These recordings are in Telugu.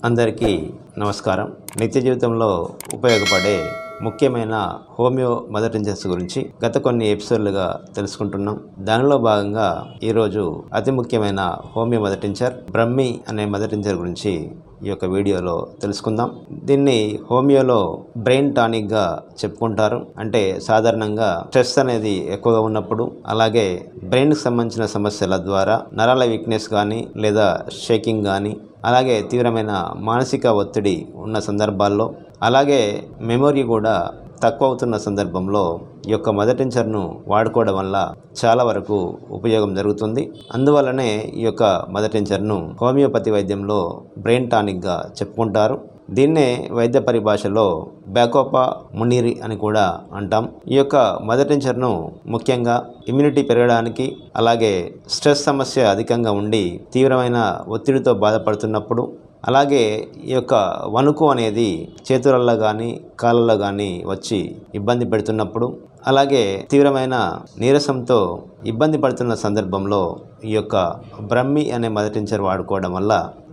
అందరికీ నమస్కారం. నిత్య జీవితంలో ఉపయోగపడే ముఖ్యమైన హోమియో మదర్ టించర్స్ గురించి గత కొన్ని ఎపిసోడ్లుగా తెలుసుకుంటున్నాం. దానిలో భాగంగా ఈరోజు అతి ముఖ్యమైన హోమియో మదర్ టించర్ బ్రహ్మి అనే మదర్ టించర్ గురించి ఈ యొక్క వీడియోలో తెలుసుకుందాం. దీన్ని హోమియోలో బ్రెయిన్ టానిక్గా చెప్పుకుంటారు. అంటే సాధారణంగా స్ట్రెస్ అనేది ఎక్కువగా ఉన్నప్పుడు, అలాగే బ్రెయిన్కి సంబంధించిన సమస్యల ద్వారా నరాల వీక్నెస్ కానీ లేదా షేకింగ్ కానీ, అలాగే తీవ్రమైన మానసిక ఒత్తిడి ఉన్న సందర్భాల్లో, అలాగే మెమొరీ కూడా తక్కువ అవుతున్న సందర్భంలో ఈ యొక్క మదర్ టించర్ను వాడుకోవడం వల్ల చాలా వరకు ఉపయోగం జరుగుతుంది. అందువల్లనే ఈ యొక్క మదర్ టించర్ను హోమియోపతి వైద్యంలో బ్రెయిన్ టానిక్గా చెప్పుకుంటారు. దీన్నే వైద్య పరిభాషలో బ్యాకోపా మునీరి అని కూడా అంటాం. ఈ యొక్క మదర్ టించర్ను ముఖ్యంగా ఇమ్యూనిటీ పెరగడానికి, అలాగే స్ట్రెస్ సమస్య అధికంగా ఉండి తీవ్రమైన ఒత్తిడితో బాధపడుతున్నప్పుడు, అలాగే ఈ యొక్క వణుకు అనేది చేతులలో కానీ కాళ్ళలో కానీ వచ్చి ఇబ్బంది పెడుతున్నప్పుడు, అలాగే తీవ్రమైన నీరసంతో ఇబ్బంది పడుతున్న సందర్భంలో ఈ యొక్క బ్రహ్మి అనే మదర్ టించర్ వాడుకోవడం వల్ల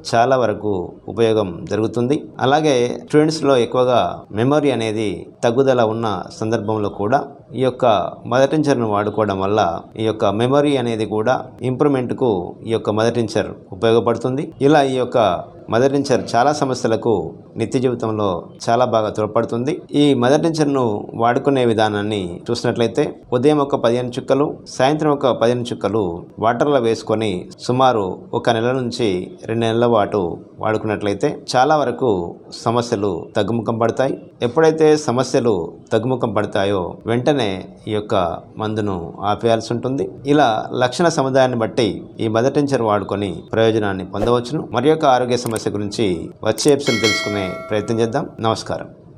చాలా వరకు ఉపయోగం జరుగుతుంది. అలాగే స్టూడెంట్స్లో ఎక్కువగా మెమొరీ అనేది తగ్గుదల ఉన్న సందర్భంలో కూడా ఈ యొక్క మదర్ టించర్ను వాడుకోవడం వల్ల ఈ యొక్క మెమొరీ అనేది కూడా ఇంప్రూవ్మెంట్కు ఈ యొక్క మదర్ టించర్ ఉపయోగపడుతుంది. ఇలా ఈ యొక్క మదర్ టించర్ చాలా సమస్యలకు నిత్య జీవితంలో చాలా బాగా తోడ్పడుతుంది. ఈ మదర్ టించర్ను వాడుకునే విధానాన్ని చూసినట్లయితే ఉదయం ఒక 15 చుక్కలు, సాయంత్రం ఒక 15 చుక్కలు వాటర్లో వేసుకొని సుమారు 1 నెల నుంచి 2 నెలల పాటు వాడుకున్నట్లయితే చాలా వరకు సమస్యలు తగ్గుముఖం పడతాయి. ఎప్పుడైతే సమస్యలు తగ్గుముఖం పడతాయో వెంటనే ఈ యొక్క మందును ఆపేయాల్సి ఉంటుంది. ఇలా లక్షణ సముదాయాన్ని బట్టి ఈ మదర్ టించర్ వాడుకొని ప్రయోజనాన్ని పొందవచ్చును. మరి యొక్క ఆరోగ్య సమస్య గురించి వచ్చే ఎపిసోడ్ తెలుసుకునే ప్రయత్నం చేద్దాం. నమస్కారం.